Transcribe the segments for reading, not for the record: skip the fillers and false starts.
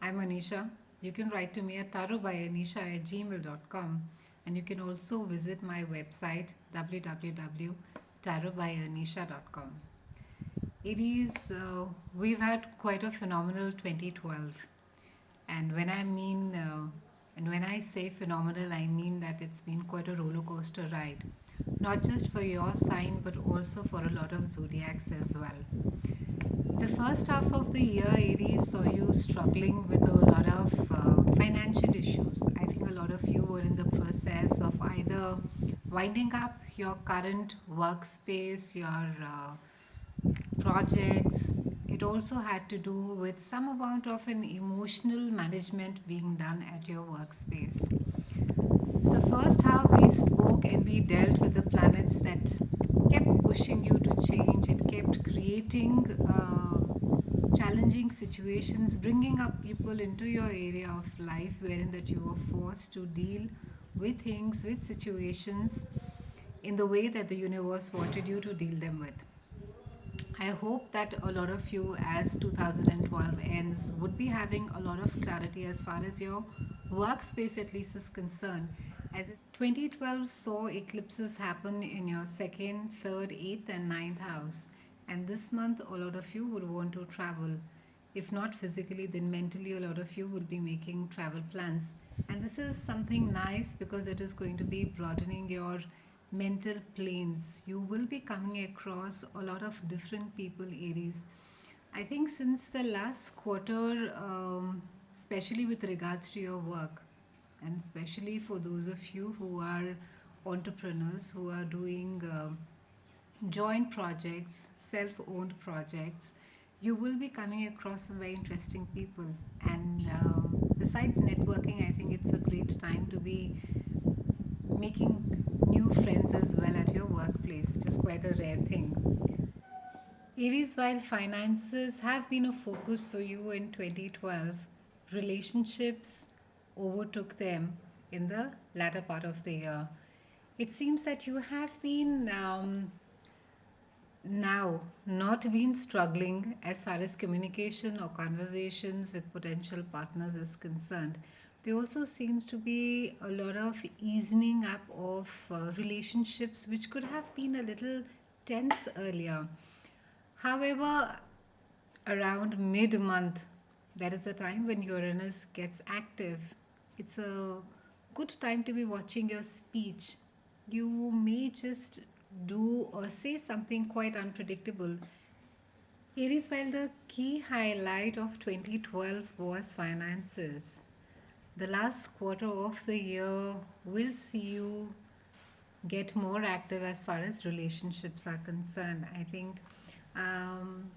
I'm Anisha. You can write to me at tarotbyanisha@gmail.com, and you can also visit my website www.tarotbyanisha.com. Aries, we've had quite a phenomenal 2012, and when I say phenomenal, I mean that it's been quite a roller coaster ride, not just for your sign but also for a lot of zodiacs as well. The first half of the year, Aries, saw you struggling with a lot of financial issues. I think a lot of you were in the process of either winding up your current workspace, your projects. It also had to do with some amount of an emotional management being done at your workspace. So, first half we spoke and we dealt with the planets that kept pushing you to change. It kept creating challenging situations, bringing up people into your area of life wherein that you were forced to deal with things, with situations in the way that the universe wanted you to deal them with. I hope that a lot of you, as 2012 ends, would be having a lot of clarity as far as your workspace at least is concerned. As 2012 saw eclipses happen in your second, third, eighth, and ninth house. And this month, a lot of you would want to travel. If not physically, then mentally, a lot of you will be making travel plans. And this is something nice because it is going to be broadening your mental planes. You will be coming across a lot of different people, Aries. I think since the last quarter, especially with regards to your work, and especially for those of you who are entrepreneurs who are doing joint projects, self owned projects, you will be coming across some very interesting people. And besides networking, I think it's a great time to be making new friends as well at your workplace, which is quite a rare thing. Aries, while finances have been a focus for you in 2012, relationships overtook them in the latter part of the year. It seems that you have been now not been struggling as far as communication or conversations with potential partners is concerned. There also seems to be a lot of easing up of relationships which could have been a little tense earlier. However, around mid month, that is the time when Uranus gets active. It's a good time to be watching your speech. You may just do or say something quite unpredictable. Aries, while the key highlight of 2012 was finances, the last quarter of the year will see you get more active as far as relationships are concerned. I think, um,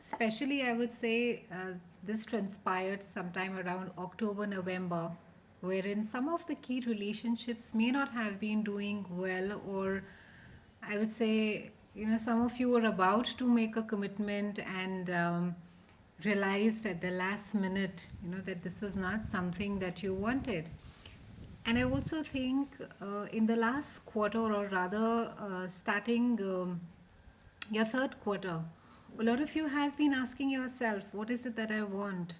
especially, I would say this transpired sometime around October, November, wherein some of the key relationships may not have been doing well, or I would say, some of you were about to make a commitment and realized at the last minute, that this was not something that you wanted. And I also think in the last quarter, or rather starting your third quarter, a lot of you have been asking yourself, what is it that I want,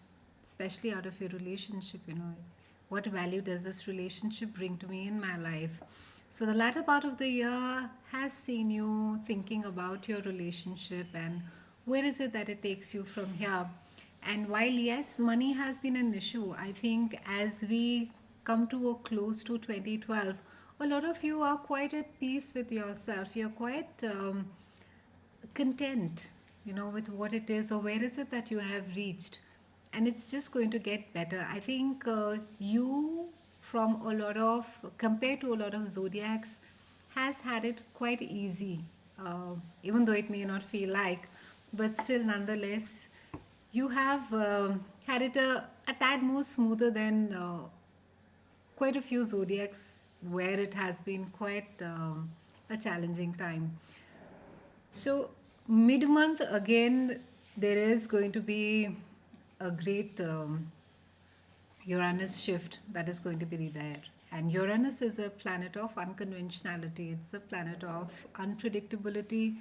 especially out of your relationship, what value does this relationship bring to me in my life? So the latter part of the year has seen you thinking about your relationship and where is it that it takes you from here. And while yes, money has been an issue, I think as we come to a close to 2012, a lot of you are quite at peace with yourself. You're quite content, with what it is or where is it that you have reached. And it's just going to get better. I think you, from a lot of, compared to a lot of zodiacs, has had it quite easy, even though it may not feel like, but still, nonetheless, you have had it a tad more smoother than quite a few zodiacs where it has been quite a challenging time. So, mid month again, there is going to be a great Uranus shift that is going to be there. And Uranus is a planet of unconventionality, it's a planet of unpredictability.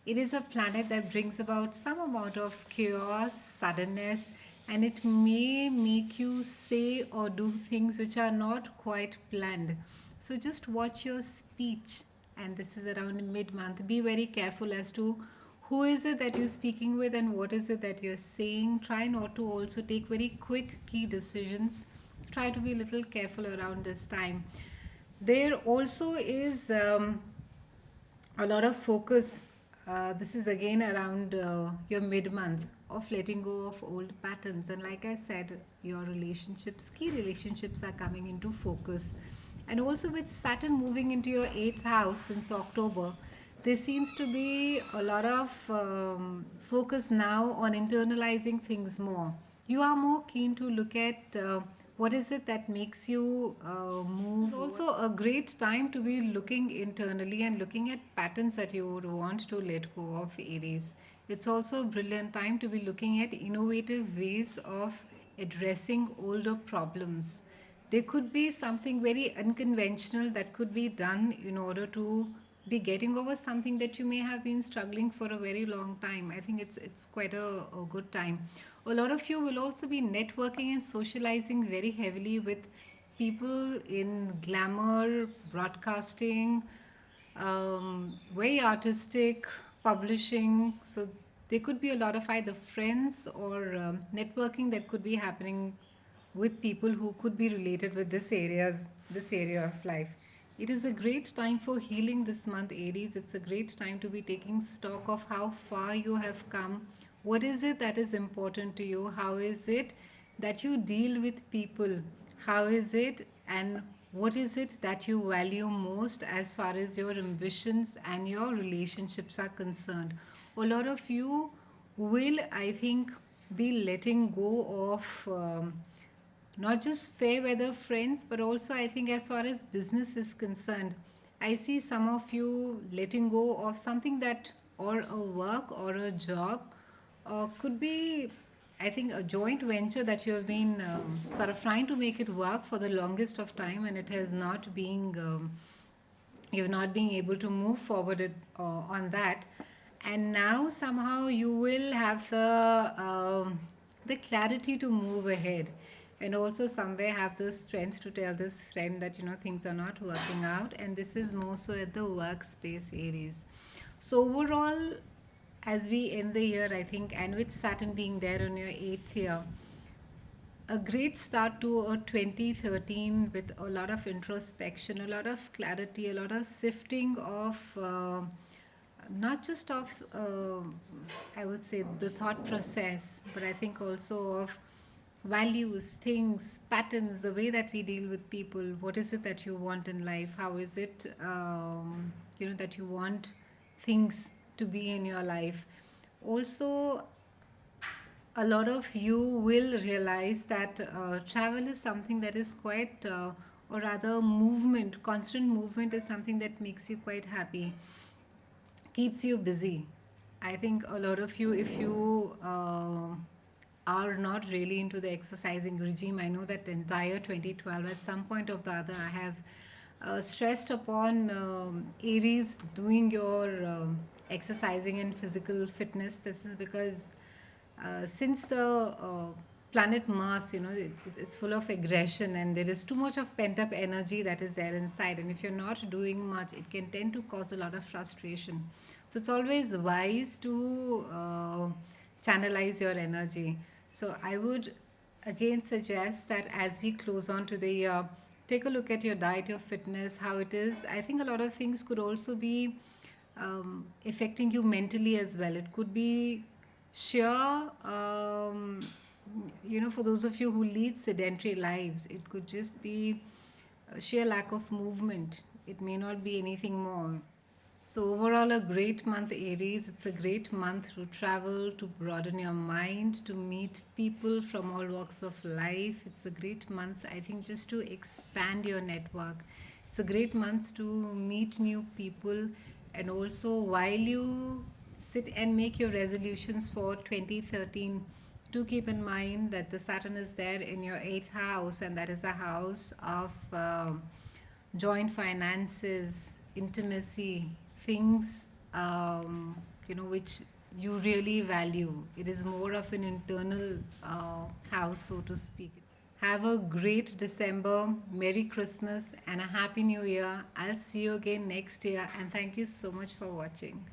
It is a planet that brings about some amount of chaos, suddenness, and it may make you say or do things which are not quite planned. So just watch your speech, and this is around mid month. Be very careful as to who is it that you're speaking with and what is it that you're saying. Try not to also take very quick key decisions. Try to be a little careful around this time. There also is a lot of focus. This is again around your mid month of letting go of old patterns. And like I said, your relationships, key relationships, are coming into focus. And also with Saturn moving into your eighth house since October, there seems to be a lot of focus now on internalizing things more. You are more keen to look at what is it that makes you move. It's also a great time to be looking internally and looking at patterns that you would want to let go of, Aries. It's also a brilliant time to be looking at innovative ways of addressing older problems. There could be something very unconventional that could be done in order to be getting over something that you may have been struggling for a very long time. I think it's quite a good time. A lot of you will also be networking and socializing very heavily with people in glamour, broadcasting, very artistic, publishing. So there could be a lot of either friends or networking that could be happening with people who could be related with this area of life. It is a great time for healing this month, Aries. It's a great time to be taking stock of how far you have come. What is it that is important to you? How is it that you deal with people? How is it, and what is it that you value most as far as your ambitions and your relationships are concerned? A lot of you will, I think, be letting go of not just fair weather friends, but also I think as far as business is concerned, I see some of you letting go of something that, or a work or a job, or could be, I think, a joint venture that you have been sort of trying to make it work for the longest of time, and it has not been you're not being able to move forward on that, and now somehow you will have the clarity to move ahead, and also somewhere have the strength to tell this friend that things are not working out, and this is more so at the workspace, Aries. So overall, as we end the year, I think, and with Saturn being there on your eighth year, a great start to a 2013 with a lot of introspection, a lot of clarity, a lot of sifting of not just of I would say the thought process, but I think also of values, things, patterns, the way that we deal with people. What is it that you want in life? How is it that you want things to be in your life? Also, a lot of you will realize that travel is something that is quite, or rather, movement, constant movement is something that makes you quite happy, keeps you busy. I think a lot of you, if you are not really into the exercising regime, I know that entire 2012, at some point or the other, I have stressed upon Aries doing your exercising and physical fitness. This is because since the planet Mars, it's full of aggression, and there is too much of pent up energy that is there inside. And if you're not doing much, it can tend to cause a lot of frustration. So it's always wise to channelize your energy. So I would again suggest that as we close on to the year, take a look at your diet, your fitness, how it is. I think a lot of things could also be affecting you mentally as well. It could be sheer, for those of you who lead sedentary lives, it could just be a sheer lack of movement. It may not be anything more. So, overall, a great month, Aries. It's a great month to travel, to broaden your mind, to meet people from all walks of life. It's a great month, I think, just to expand your network. It's a great month to meet new people, and also while you sit and make your resolutions for 2013, do keep in mind that the Saturn is there in your eighth house, and that is a house of joint finances, intimacy, things which you really value. It is more of an internal house, so to speak. Have a great December, Merry Christmas, and a Happy New Year. I'll see you again next year, and thank you so much for watching.